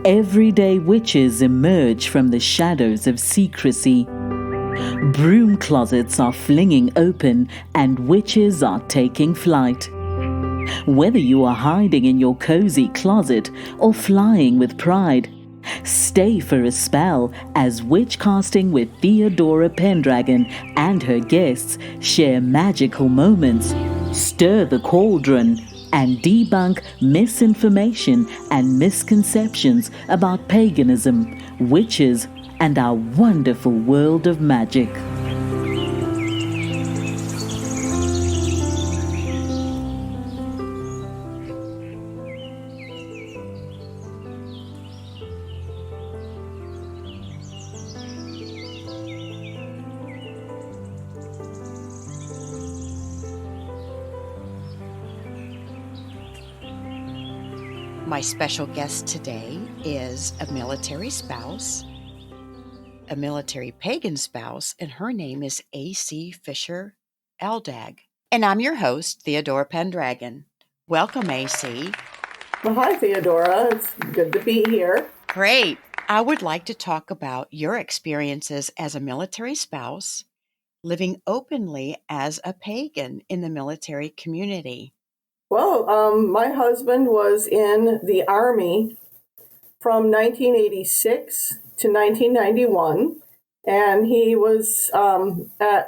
everyday witches emerge from the shadows of secrecy. Broom closets are flinging open and witches are taking flight. Whether you are hiding in your cozy closet or flying with pride, stay for a spell as witchcasting with Theodora Pendragon and her guests share magical moments, stir the cauldron, and debunk misinformation and misconceptions about paganism, witches, and our wonderful world of magic. My special guest today is a military spouse, a military pagan spouse, and her name is AC Fisher-Aldag. And I'm your host, Theodora Pendragon. Welcome, AC. Well, hi, Theodora. It's good to be here. Great. I would like to talk about your experiences as a military spouse, living openly as a pagan in the military community. Well, my husband was in the Army from 1986 to 1991, and he was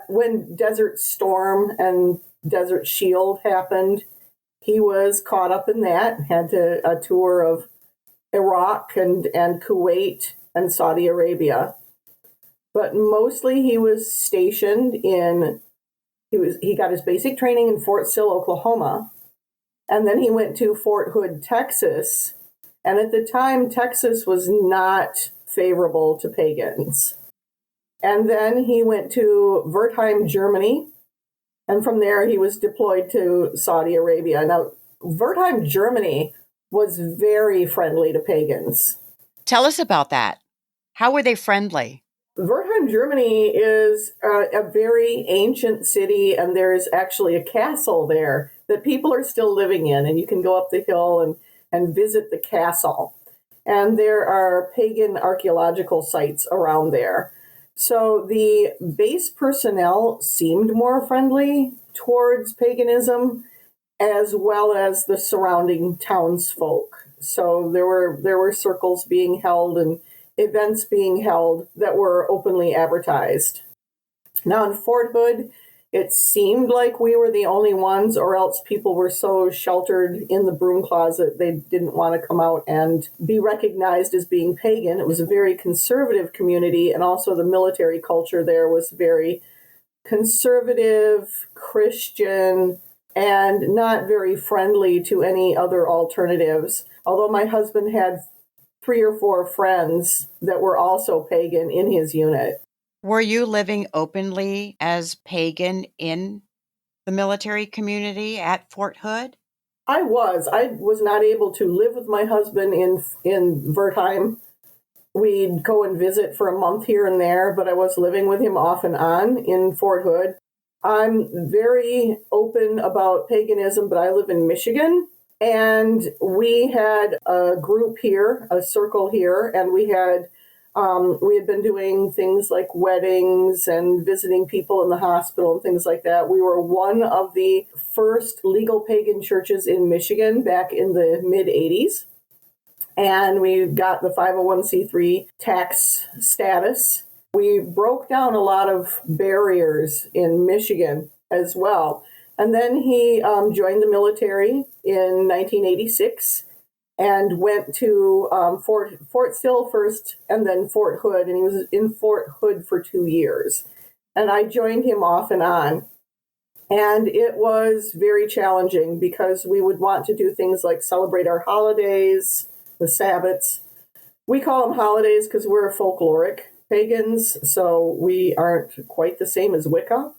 when Desert Storm and Desert Shield happened. He was caught up in that, had a tour of Iraq and Kuwait and Saudi Arabia. But mostly he was stationed he got his basic training in Fort Sill, Oklahoma. And then he went to Fort Hood, Texas. And at the time, Texas was not favorable to pagans. And then he went to Wertheim, Germany. And from there, he was deployed to Saudi Arabia. Now, Wertheim, Germany was very friendly to pagans. Tell us about that. How were they friendly? Wertheim, Germany is a very ancient city, and there is actually a castle there that people are still living in, and you can go up the hill and visit the castle. And there are pagan archaeological sites around there. So the base personnel seemed more friendly towards paganism, as well as the surrounding townsfolk. So there were circles being held and events being held that were openly advertised. Now in Fort Hood, it seemed like we were the only ones, or else people were so sheltered in the broom closet they didn't want to come out and be recognized as being pagan. It was a very conservative community, and also the military culture there was very conservative, Christian, and not very friendly to any other alternatives. Although my husband had 3 or 4 friends that were also pagan in his unit. Were you living openly as pagan in the military community at Fort Hood? I was not able to live with my husband in Wertheim. We'd go and visit for a month here and there, but I was living with him off and on in Fort Hood. I'm very open about paganism, but I live in Michigan. And we had a group here, a circle here, and we had been doing things like weddings and visiting people in the hospital and things like that. We were one of the first legal pagan churches in Michigan back in the mid-'80s. And we got the 501c3 tax status. We broke down a lot of barriers in Michigan as well. And then he joined the military in 1986 and went to Fort Sill first and then Fort Hood. And he was in Fort Hood for 2 years. And I joined him off and on. And it was very challenging because we would want to do things like celebrate our holidays, the Sabbats. We call them holidays because we're folkloric pagans, so we aren't quite the same as Wicca.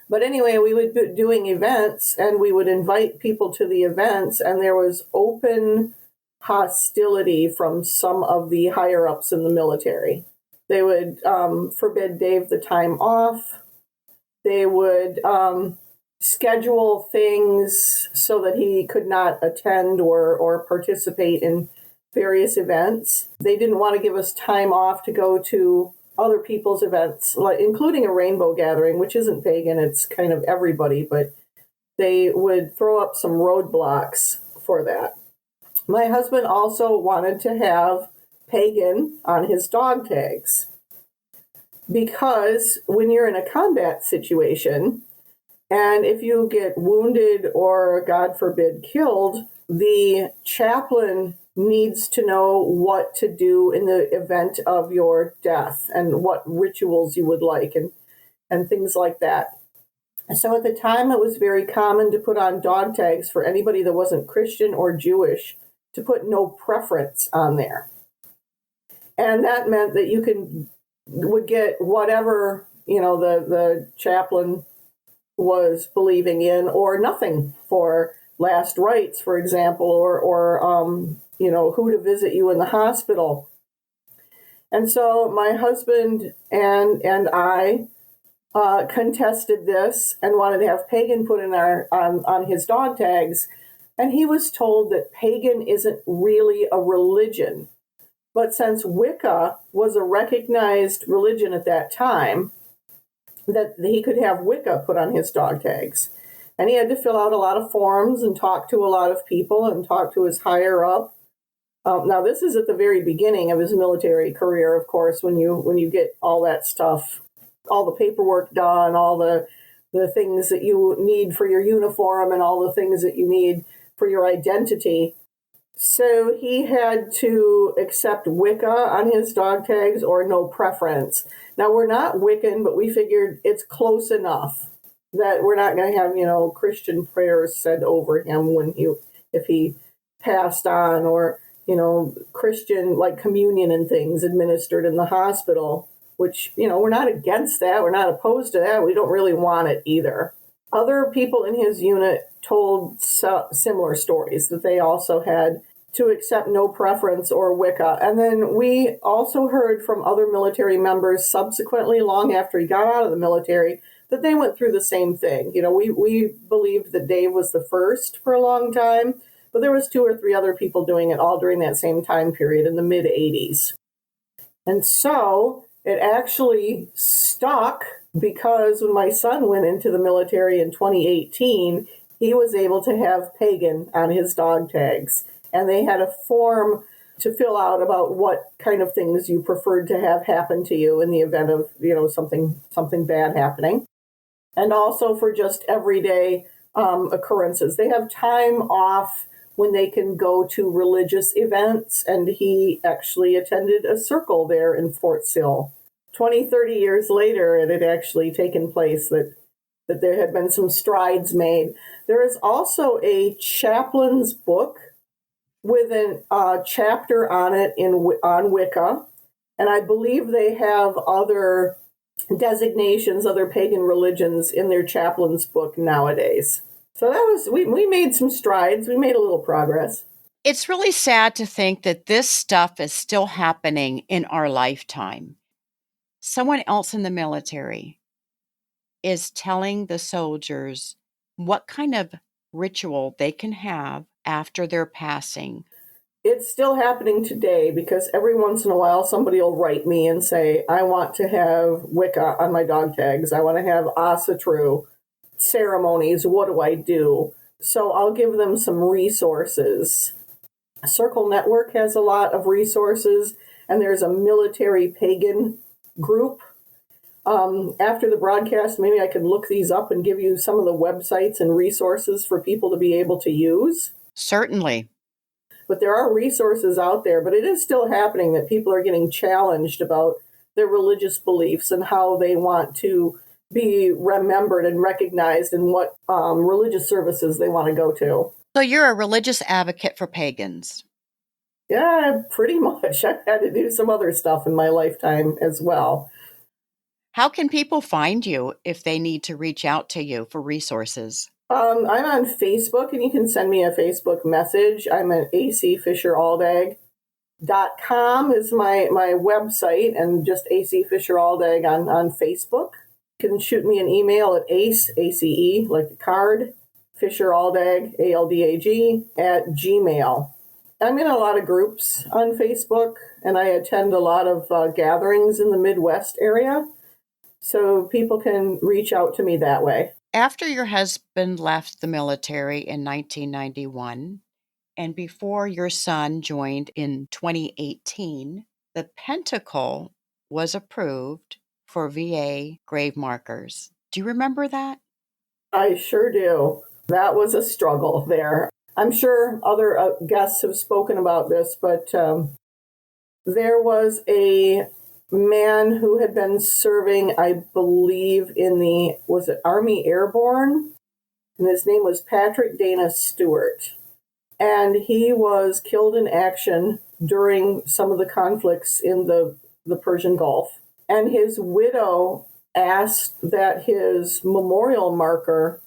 But anyway, we would be doing events, and we would invite people to the events, and there was open hostility from some of the higher-ups in the military. They would forbid Dave the time off. They would schedule things so that he could not attend or participate in various events. They didn't want to give us time off to go to other people's events, like including a rainbow gathering, which isn't pagan, it's kind of everybody, but they would throw up some roadblocks for that. My husband also wanted to have Pagan on his dog tags because when you're in a combat situation, and if you get wounded or, God forbid, killed, the chaplain needs to know what to do in the event of your death and what rituals you would like and things like that. So at the time, it was very common to put on dog tags for anybody that wasn't Christian or Jewish, to put no preference on there. And that meant that you would get whatever, the chaplain was believing in, or nothing for last rites, for example, or who to visit you in the hospital. And so my husband and I contested this and wanted to have Pagan put in on his dog tags. And he was told that Pagan isn't really a religion. But since Wicca was a recognized religion at that time, that he could have Wicca put on his dog tags. And he had to fill out a lot of forms and talk to a lot of people and talk to his higher up. Now, this is at the very beginning of his military career, of course, when you get all that stuff, all the paperwork done, all the things that you need for your uniform and all the things that you need for your identity. So he had to accept Wicca on his dog tags or no preference. Now, we're not Wiccan, but we figured it's close enough that we're not going to have, Christian prayers said over him if he passed on, or, Christian, like communion and things administered in the hospital, which, we're not against that. We're not opposed to that. We don't really want it either. Other people in his unit told similar stories, that they also had to accept no preference or Wicca. And then we also heard from other military members subsequently, long after he got out of the military, that they went through the same thing. We believed that Dave was the first for a long time, but there was 2 or 3 other people doing it all during that same time period in the mid-'80s. And so it actually stuck, because when my son went into the military in 2018, he was able to have Pagan on his dog tags. And they had a form to fill out about what kind of things you preferred to have happen to you in the event of, something bad happening. And also for just everyday occurrences. They have time off when they can go to religious events. And he actually attended a circle there in Fort Sill. 20, 30 years later, it had actually taken place that there had been some strides made. There is also a chaplain's book with a chapter on it on Wicca, and I believe they have other designations, other pagan religions in their chaplain's book nowadays. So we made some strides. We made a little progress. It's really sad to think that this stuff is still happening in our lifetime. Someone else in the military is telling the soldiers what kind of ritual they can have after their passing. It's still happening today, because every once in a while somebody will write me and say, I want to have Wicca on my dog tags. I want to have Asatru ceremonies. What do I do? So I'll give them some resources. Circle Network has a lot of resources, and there's a military pagan group. After the broadcast, maybe I could look these up and give you some of the websites and resources for people to be able to use. Certainly. But there are resources out there, but it is still happening that people are getting challenged about their religious beliefs and how they want to be remembered and recognized, and what religious services they want to go to. So you're a religious advocate for pagans. Yeah, pretty much. I've had to do some other stuff in my lifetime as well. How can people find you if they need to reach out to you for resources? I'm on Facebook, and you can send me a Facebook message. I'm at AC Fisher-Aldag.com is my website, and just AC Fisher-Aldag on Facebook. You can shoot me an email at ACE, like the card, Fisher-Aldag, ALDAG, @gmail.com. I'm in a lot of groups on Facebook, and I attend a lot of gatherings in the Midwest area, so people can reach out to me that way. After your husband left the military in 1991, and before your son joined in 2018, the Pentacle was approved for VA grave markers. Do you remember that? I sure do. That was a struggle there. I'm sure other guests have spoken about this, but there was a man who had been serving, I believe, was it Army Airborne? And his name was Patrick Dana Stewart. And he was killed in action during some of the conflicts in the Persian Gulf. And his widow asked that his memorial marker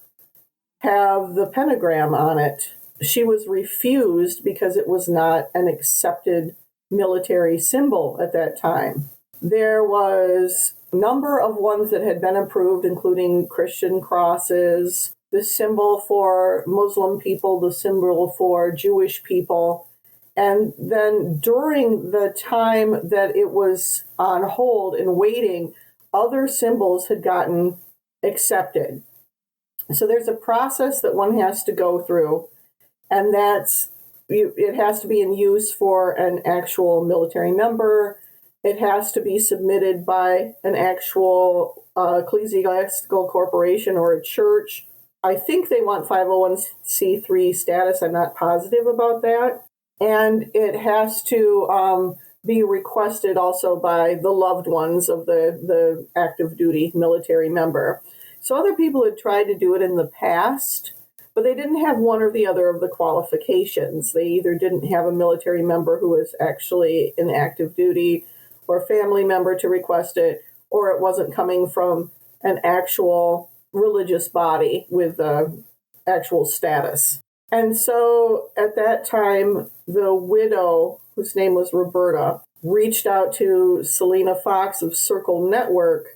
have the pentagram on it. She was refused because it was not an accepted military symbol at that time. There was a number of ones that had been approved, including Christian crosses, the symbol for Muslim people, the symbol for Jewish people. And then during the time that it was on hold and waiting, other symbols had gotten accepted. So there's a process that one has to go through, and it has to be in use for an actual military member. It has to be submitted by an actual ecclesiastical corporation or a church. I think they want 501c3 status. I'm not positive about that. And it has to be requested also by the loved ones of the active duty military member. So other people had tried to do it in the past, but they didn't have one or the other of the qualifications. They either didn't have a military member who was actually in active duty or a family member to request it, or it wasn't coming from an actual religious body with actual status. And so at that time, the widow, whose name was Roberta, reached out to Selena Fox of Circle Network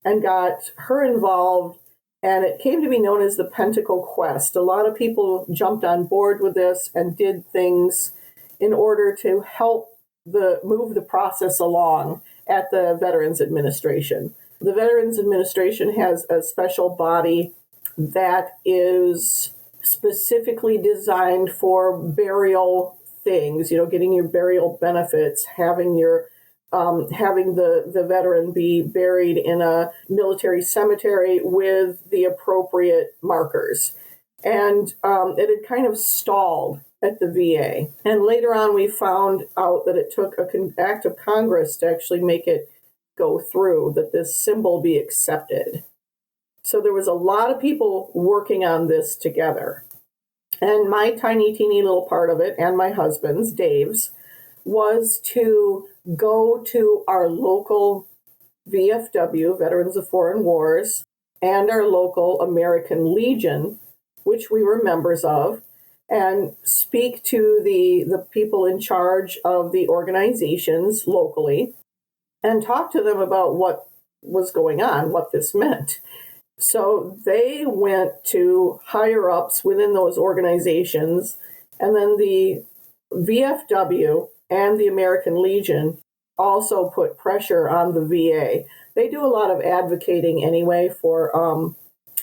and got her involved, and it came to be known as the Pentacle Quest. A lot of people jumped on board with this and did things in order to help move the process along at the Veterans Administration. The Veterans Administration has a special body that is specifically designed for burial things, getting your burial benefits, having the veteran be buried in a military cemetery with the appropriate markers. And it had kind of stalled at the VA. And later on, we found out that it took an act of Congress to actually make it go through, that this symbol be accepted. So there was a lot of people working on this together. And my tiny, teeny little part of it, and my husband's, Dave's, was to go to our local VFW, Veterans of Foreign Wars, and our local American Legion, which we were members of, and speak to the people in charge of the organizations locally and talk to them about what was going on, what this meant. So they went to higher ups within those organizations, and then the VFW and the American Legion also put pressure on the VA. They do a lot of advocating anyway for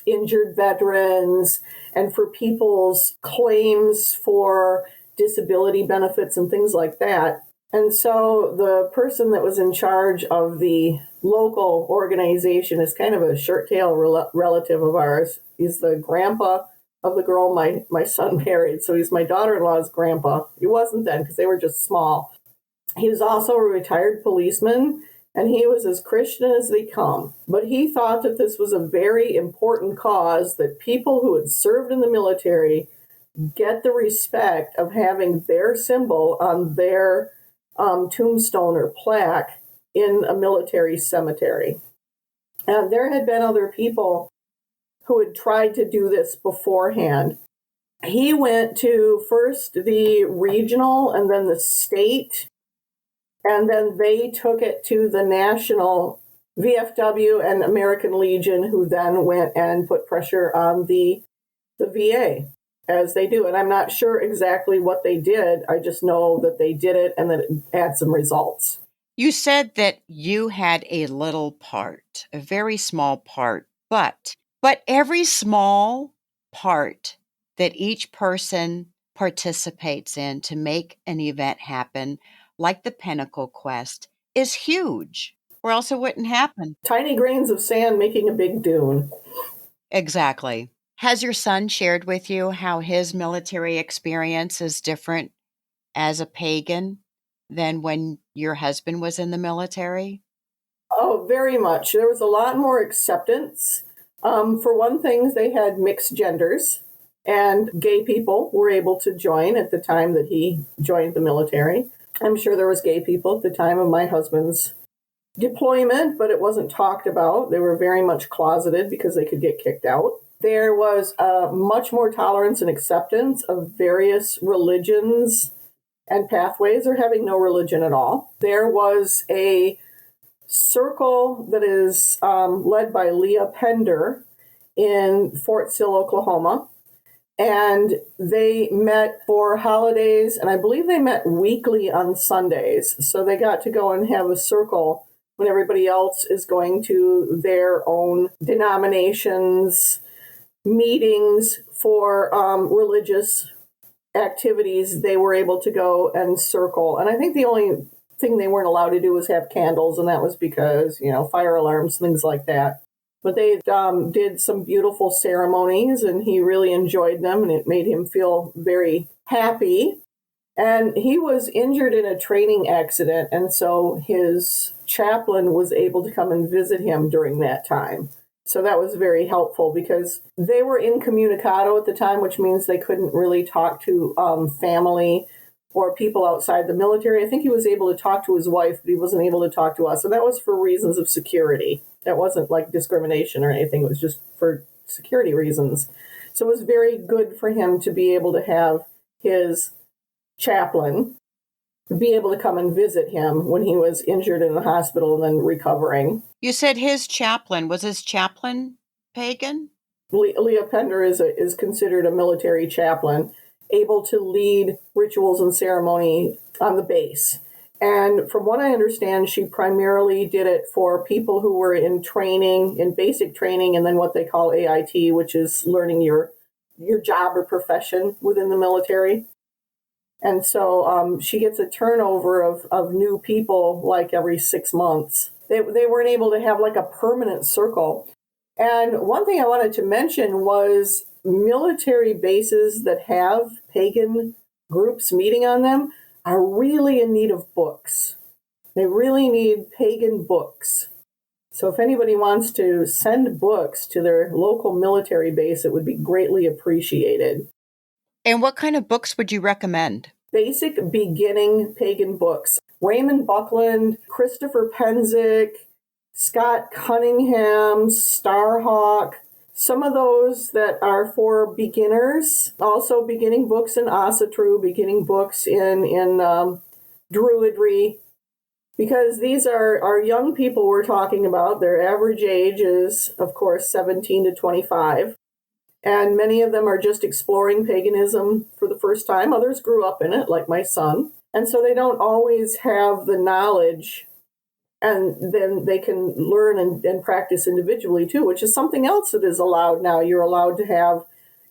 injured veterans and for people's claims for disability benefits and things like that. And so the person that was in charge of the local organization is kind of a shirt-tail relative of ours. He's the grandpa of the girl my son married. So he's my daughter-in-law's grandpa. He wasn't then because they were just small. He was also a retired policeman, and he was as Christian as they come. But he thought that this was a very important cause, that people who had served in the military get the respect of having their symbol on their tombstone or plaque in a military cemetery. And there had been other people who had tried to do this beforehand. He went to first the regional and then the state, and then they took it to the national VFW and American Legion, who then went and put pressure on the VA. as they do. And I'm not sure exactly what they did. I just know that they did it and that it had some results. You said that you had a little part, a very small part, but every small part that each person participates in to make an event happen, like the Pinnacle Quest, is huge, or else it wouldn't happen. Tiny grains of sand making a big dune. Exactly. Has your son shared with you how his military experience is different as a pagan than when your husband was in the military? Oh, very much. There was a lot more acceptance. For one thing, they had mixed genders, and gay people were able to join at the time that he joined the military. I'm sure there was gay people at the time of my husband's deployment, but it wasn't talked about. They were very much closeted because they could get kicked out. There was much more tolerance and acceptance of various religions and pathways, or having no religion at all. There was a circle that is led by Leah Pender in Fort Sill, Oklahoma. And they met for holidays, and I believe they met weekly on Sundays. So they got to go and have a circle when everybody else is going to their own denominations, meetings for religious activities. They were able to go and circle. And I think the only thing they weren't allowed to do was have candles, and that was because, fire alarms, things like that. But they did some beautiful ceremonies, and he really enjoyed them, and it made him feel very happy. And he was injured in a training accident, and so his chaplain was able to come and visit him during that time. So that was very helpful because they were incommunicado at the time, which means they couldn't really talk to family or people outside the military. I think he was able to talk to his wife, but he wasn't able to talk to us. And that was for reasons of security. That wasn't like discrimination or anything. It was just for security reasons. So it was very good for him to be able to have his chaplain be able to come and visit him when he was injured in the hospital and then recovering. You said his chaplain. Was his chaplain pagan? Leah Pender is considered a military chaplain, able to lead rituals and ceremony on the base. And from what I understand, she primarily did it for people who were in training, in basic training, and then what they call AIT, which is learning your job or profession within the military. And so she gets a turnover of new people like every 6 months. They weren't able to have like a permanent circle. And one thing I wanted to mention was military bases that have pagan groups meeting on them are really in need of books. They really need pagan books. So if anybody wants to send books to their local military base, it would be greatly appreciated. And what kind of books would you recommend? Basic beginning pagan books. Raymond Buckland, Christopher Penzick, Scott Cunningham, Starhawk. Some of those that are for beginners. Also beginning books in Asatru, beginning books in Druidry. Because these are young people we're talking about. Their average age is, of course, 17 to 25. And many of them are just exploring paganism for the first time. Others grew up in it, like my son. And so they don't always have the knowledge, and then they can learn and practice individually too, which is something else that is allowed now. You're allowed to have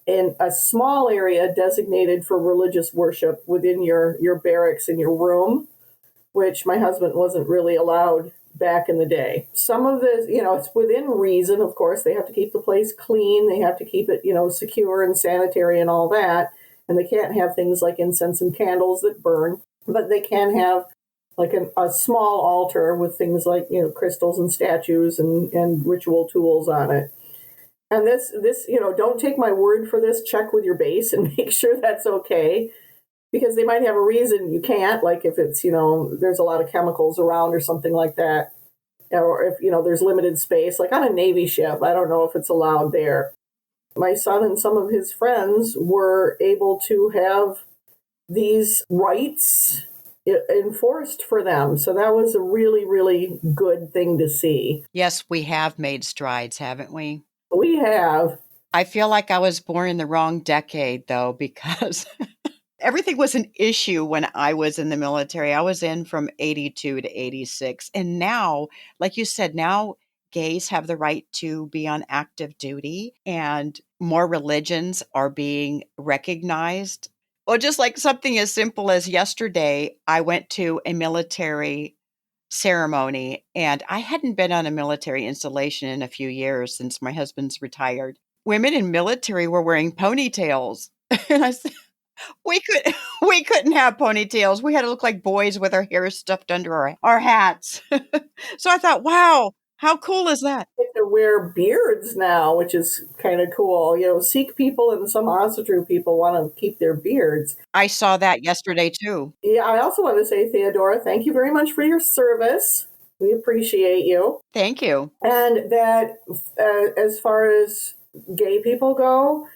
a small area designated for religious worship within your barracks in your room, which my husband wasn't really allowed back in the day. Some of this, it's within reason, of course. They have to keep the place clean. They have to keep it, secure and sanitary and all that. And they can't have things like incense and candles that burn, but they can have like a small altar with things like, crystals and statues and ritual tools on it. And this, don't take my word for this. Check with your base and make sure that's okay. Because they might have a reason you can't, like if it's, there's a lot of chemicals around or something like that. Or if, there's limited space, like on a Navy ship, I don't know if it's allowed there. My son and some of his friends were able to have these rites enforced for them. So that was a really, really good thing to see. Yes, we have made strides, haven't we? We have. I feel like I was born in the wrong decade, though, because everything was an issue when I was in the military. I was in from 82 to 86. And now, like you said, now gays have the right to be on active duty and more religions are being recognized. Well, just like something as simple as yesterday, I went to a military ceremony and I hadn't been on a military installation in a few years since my husband's retired. Women in military were wearing ponytails. And I said, we couldn't have ponytails. We had to look like boys with our hair stuffed under our hats. So I thought, wow, how cool is that? They get to wear beards now, which is kind of cool. You know, Sikh people and some Asatru people want to keep their beards. I saw that yesterday too. Yeah, I also want to say, Theodora, thank you very much for your service. We appreciate you. Thank you. And that as far as gay people go,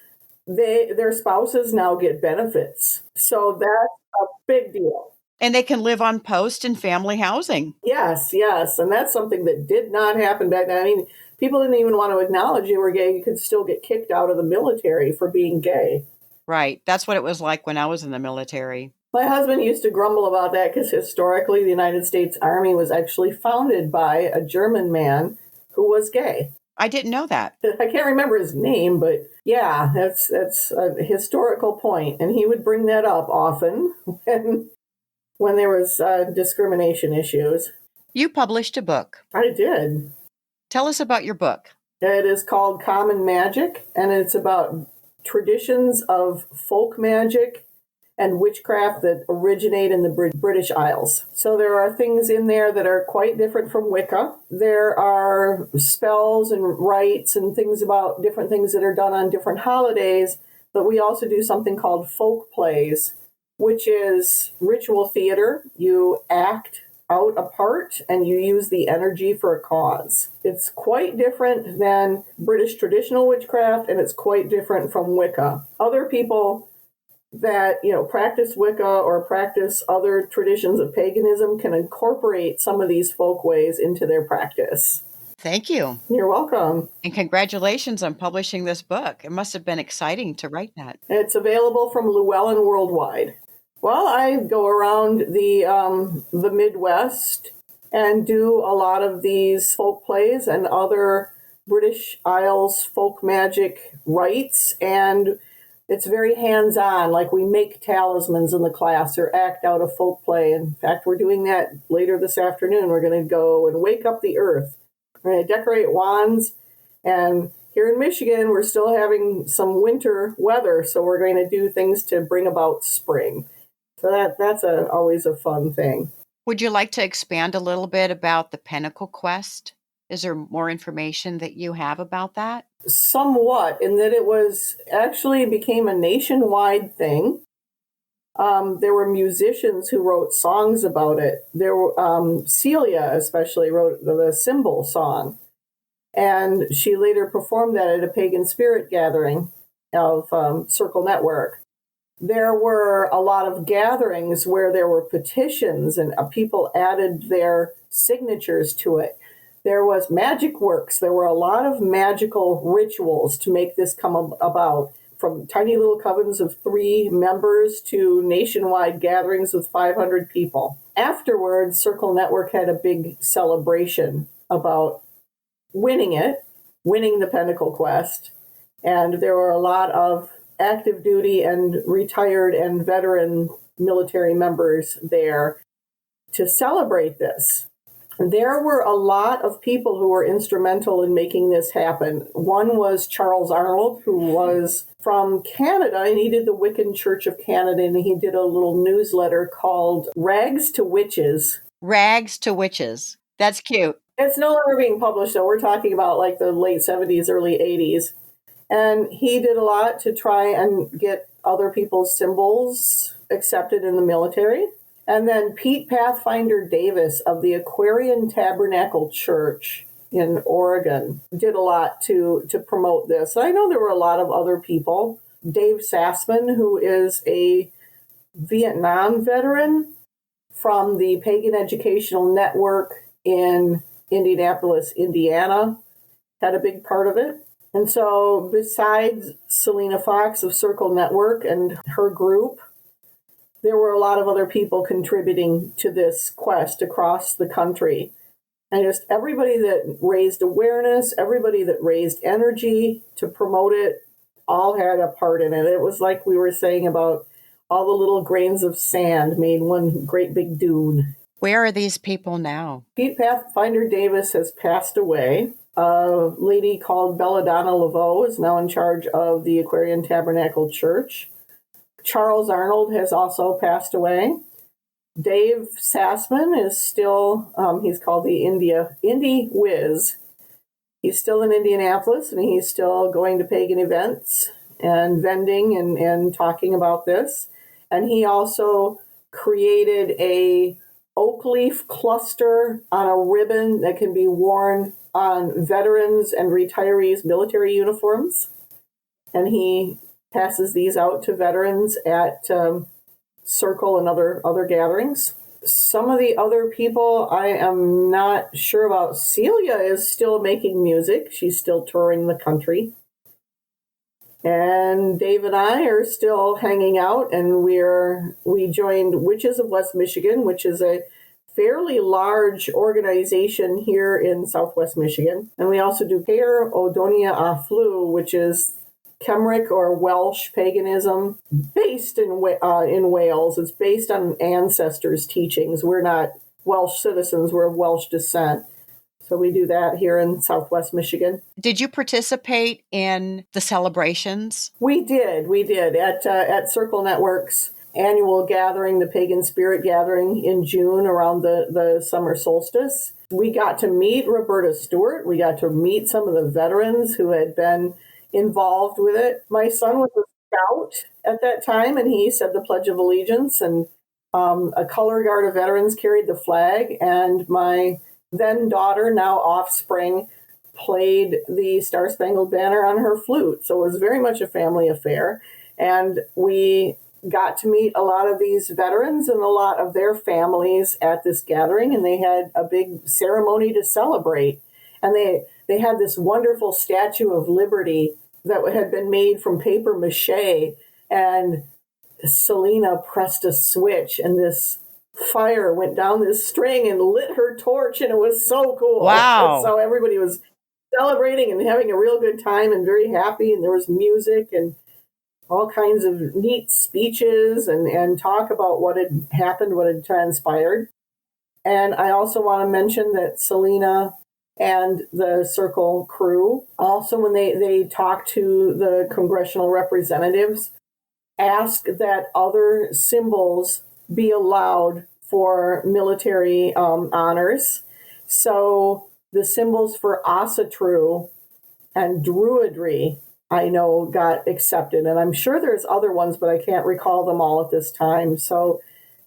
their spouses now get benefits. So that's a big deal. And they can live on post and family housing. Yes, yes. And that's something that did not happen back then. I mean, people didn't even want to acknowledge you were gay. You could still get kicked out of the military for being gay. Right. That's what it was like when I was in the military. My husband used to grumble about that because historically the United States Army was actually founded by a German man who was gay. I didn't know that. I can't remember his name, but yeah, that's a historical point. And he would bring that up often when there was discrimination issues. You published a book. I did. Tell us about your book. It is called Common Magic, and it's about traditions of folk magic and witchcraft that originate in the British Isles. So there are things in there that are quite different from Wicca. There are spells and rites and things about different things that are done on different holidays, but we also do something called folk plays, which is ritual theater. You act out a part and you use the energy for a cause. It's quite different than British traditional witchcraft, and it's quite different from Wicca. Other people that, practice Wicca or practice other traditions of paganism can incorporate some of these folk ways into their practice. Thank you. You're welcome. And congratulations on publishing this book. It must have been exciting to write that. It's available from Llewellyn Worldwide. Well, I go around the Midwest and do a lot of these folk plays and other British Isles folk magic rites, and it's very hands-on. Like, we make talismans in the class or act out a folk play. In fact, we're doing that later this afternoon. We're going to go and wake up the earth. We're going to decorate wands, and here in Michigan, we're still having some winter weather, so we're going to do things to bring about spring. So that's always a fun thing. Would you like to expand a little bit about the Pinnacle Quest? Is there more information that you have about that? Somewhat, in that it became a nationwide thing. There were musicians who wrote songs about it. There were Celia especially wrote the Symbol song, and she later performed that at a pagan spirit gathering of Circle Network. There were a lot of gatherings where there were petitions and people added their signatures to it. There was magic works. There were a lot of magical rituals to make this come about, from tiny little covens of 3 members to nationwide gatherings with 500 people. Afterwards, Circle Network had a big celebration about winning the Pinnacle Quest, and there were a lot of active duty and retired and veteran military members there to celebrate this. There were a lot of people who were instrumental in making this happen. One was Charles Arnold, who was from Canada, and he did the Wiccan Church of Canada, and he did a little newsletter called Rags to Witches. Rags to Witches. That's cute. It's no longer being published, though. We're talking about like the late 70s, early 80s. And he did a lot to try and get other people's symbols accepted in the military. And then Pete Pathfinder Davis of the Aquarian Tabernacle Church in Oregon did a lot to promote this. I know there were a lot of other people. Dave Sassman, who is a Vietnam veteran from the Pagan Educational Network in Indianapolis, Indiana, had a big part of it. And so besides Selena Fox of Circle Network and her group, there were a lot of other people contributing to this quest across the country. And just everybody that raised awareness, everybody that raised energy to promote it, all had a part in it. It was like we were saying about all the little grains of sand made one great big dune. Where are these people now? Pete Pathfinder Davis has passed away. A lady called Belladonna Laveau is now in charge of the Aquarian Tabernacle Church. Charles Arnold has also passed away. Dave Sassman is still, he's called the Indie Whiz. He's still in Indianapolis, and he's still going to pagan events and vending and talking about this. And he also created a oak leaf cluster on a ribbon that can be worn on veterans and retirees' military uniforms. And he passes these out to veterans at Circle and other gatherings. Some of the other people I am not sure about. Celia is still making music. She's still touring the country. And Dave and I are still hanging out, and we joined Witches of West Michigan, which is a fairly large organization here in Southwest Michigan. And we also do Caer Odonia Aflu, which is Cymric or Welsh paganism based in Wales. It's based on ancestors' teachings. We're not Welsh citizens. We're of Welsh descent. So we do that here in Southwest Michigan. Did you participate in the celebrations? We did at Circle Network's annual gathering, the Pagan Spirit Gathering in June around the summer solstice. We got to meet Roberta Stewart. We got to meet some of the veterans who had been involved with it. My son was a scout at that time, and he said the Pledge of Allegiance, and a color guard of veterans carried the flag, and my then daughter, now offspring, played the Star Spangled Banner on her flute. So it was very much a family affair. And we got to meet a lot of these veterans and a lot of their families at this gathering, and they had a big ceremony to celebrate. And they had this wonderful Statue of Liberty that had been made from paper mache, and Selena pressed a switch, and this fire went down this string and lit her torch, and it was so cool. Wow. So everybody was celebrating and having a real good time and very happy, and there was music and all kinds of neat speeches and talk about what had happened, what had transpired. And I also want to mention that Selena and the Circle crew, also when they talked to the congressional representatives, asked that other symbols be allowed for military honors. So the symbols for Asatru and Druidry, I know, got accepted. And I'm sure there's other ones, but I can't recall them all at this time. So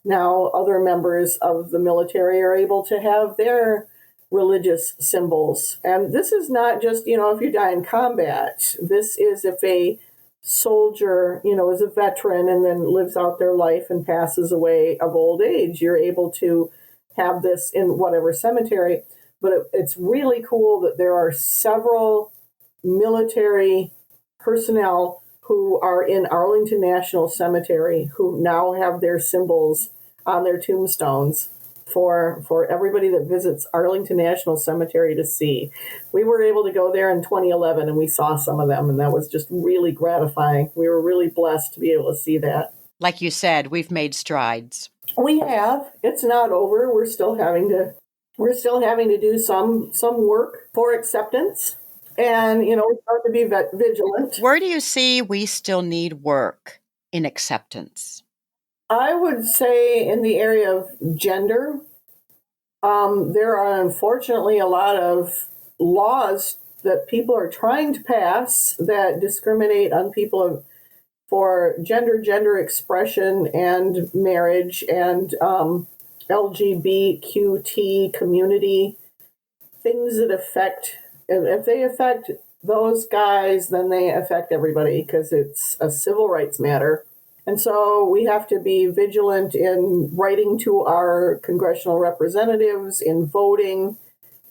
now other members of the military are able to have their religious symbols. And this is not just, if you die in combat. This is if a soldier, is a veteran and then lives out their life and passes away of old age, you're able to have this in whatever cemetery. But it's really cool that there are several military personnel who are in Arlington National Cemetery who now have their symbols on their tombstones for everybody that visits Arlington National Cemetery to see. We were able to go there in 2011, and we saw some of them, and that was just really gratifying. We were really blessed to be able to see that. Like you said, we've made strides. We have. It's not over. We're still having to do some work for acceptance, and we have to be vigilant. Where do you see we still need work in acceptance? I would say in the area of gender, there are unfortunately a lot of laws that people are trying to pass that discriminate on people for gender expression and marriage and LGBTQT community, things that affect, if they affect those guys, then they affect everybody because it's a civil rights matter. And so we have to be vigilant in writing to our congressional representatives, in voting,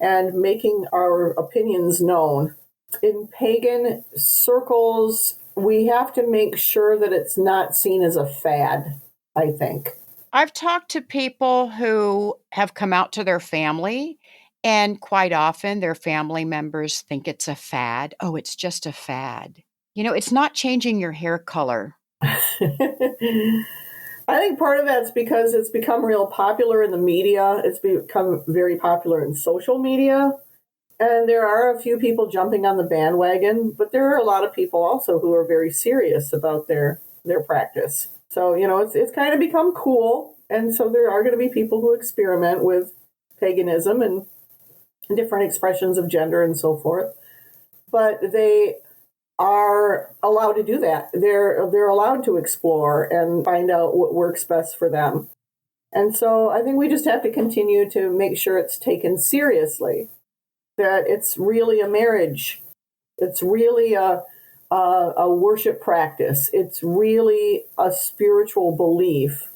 and making our opinions known. in pagan circles, we have to make sure that it's not seen as a fad, I think. I've talked to people who have come out to their family, and quite often their family members think it's a fad. Oh, it's just a fad. It's not changing your hair color. I think part of that's because it's become real popular in the media. It's become very popular in social media. And there are a few people jumping on the bandwagon, but there are a lot of people also who are very serious about their practice. So, it's kind of become cool. And so there are going to be people who experiment with paganism and different expressions of gender and so forth. But they are allowed to do that. They're allowed to explore and find out what works best for them. And so I think we just have to continue to make sure it's taken seriously, that it's really a marriage. It's really a worship practice. It's really a spiritual belief,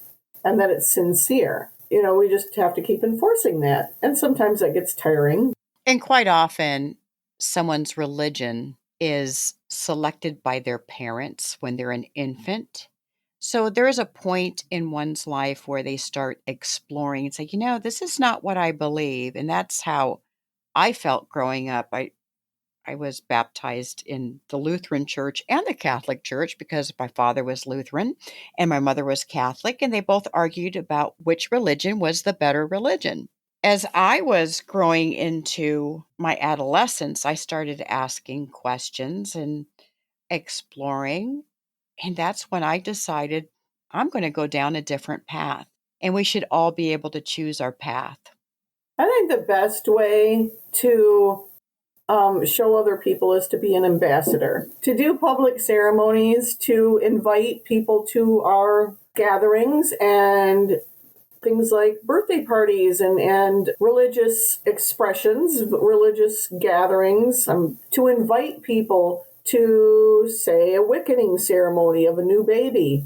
and that it's sincere. We just have to keep enforcing that. And sometimes that gets tiring. And quite often, someone's religion is selected by their parents when they're an infant. So there is a point in one's life where they start exploring and say, this is not what I believe. And that's how I felt growing up. I was baptized in the Lutheran Church and the Catholic Church because my father was Lutheran and my mother was Catholic, and they both argued about which religion was the better religion. As I was growing into my adolescence, I started asking questions and exploring, and that's when I decided I'm going to go down a different path, and we should all be able to choose our path. I think the best way to show other people is to be an ambassador, to do public ceremonies, to invite people to our gatherings and things like birthday parties and religious expressions, religious gatherings, to invite people to, say, a wickening ceremony of a new baby,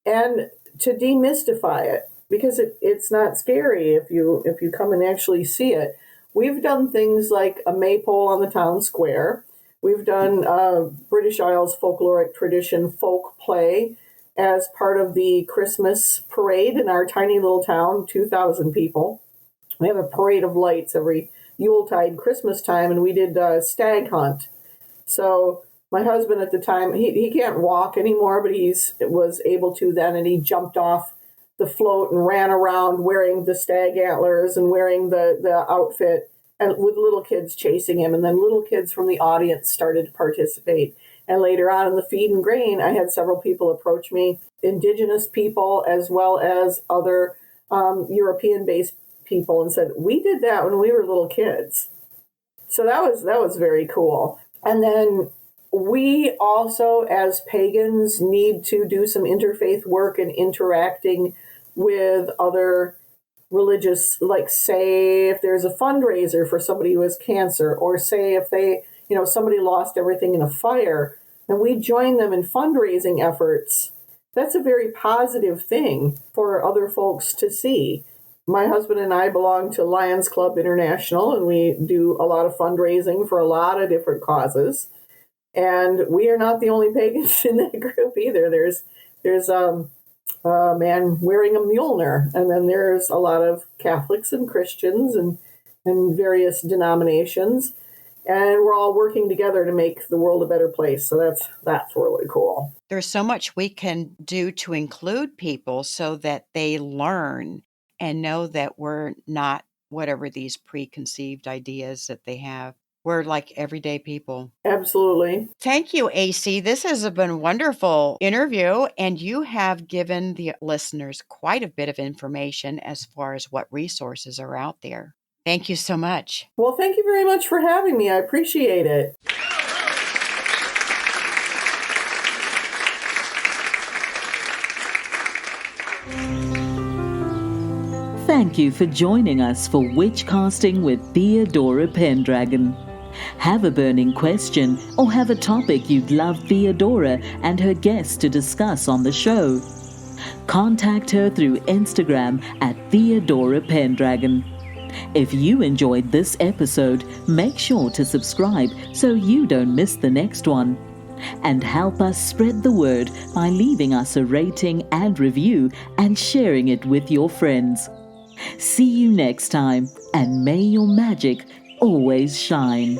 and to demystify it, because it's not scary if you come and actually see it. We've done things like a maypole on the town square. We've done British Isles folkloric tradition folk play as part of the Christmas parade in our tiny little town, 2,000 people. We have a parade of lights every Yuletide, Christmas time, and we did a stag hunt. So my husband at the time, he can't walk anymore, but was able to then, and he jumped off the float and ran around wearing the stag antlers and wearing the outfit, and with little kids chasing him. And then little kids from the audience started to participate. And later on in the feed and grain, I had several people approach me, indigenous people as well as other European-based people, and said, we did that when we were little kids. So that was very cool. And then we also, as pagans, need to do some interfaith work and interacting with other religious, like, say, if there's a fundraiser for somebody who has cancer, or say if they, somebody lost everything in a fire, and we join them in fundraising efforts. That's a very positive thing for other folks to see. My husband and I belong to Lions Club International, and we do a lot of fundraising for a lot of different causes. And we are not the only pagans in that group either. There's a man wearing a Mjolnir, and then there's a lot of Catholics and Christians and various denominations, and we're all working together to make the world a better place. So that's really cool. There's so much we can do to include people so that they learn and know that we're not whatever these preconceived ideas that they have. We're like everyday people. Absolutely. Thank you, AC. This has been a wonderful interview, and you have given the listeners quite a bit of information as far as what resources are out there. Thank you so much. Well, thank you very much for having me. I appreciate it. Thank you for joining us for Witchcasting with Theodora Pendragon. Have a burning question or have a topic you'd love Theodora and her guests to discuss on the show? Contact her through Instagram at Theodora Pendragon. If you enjoyed this episode, make sure to subscribe so you don't miss the next one. And help us spread the word by leaving us a rating and review and sharing it with your friends. See you next time, and may your magic always shine.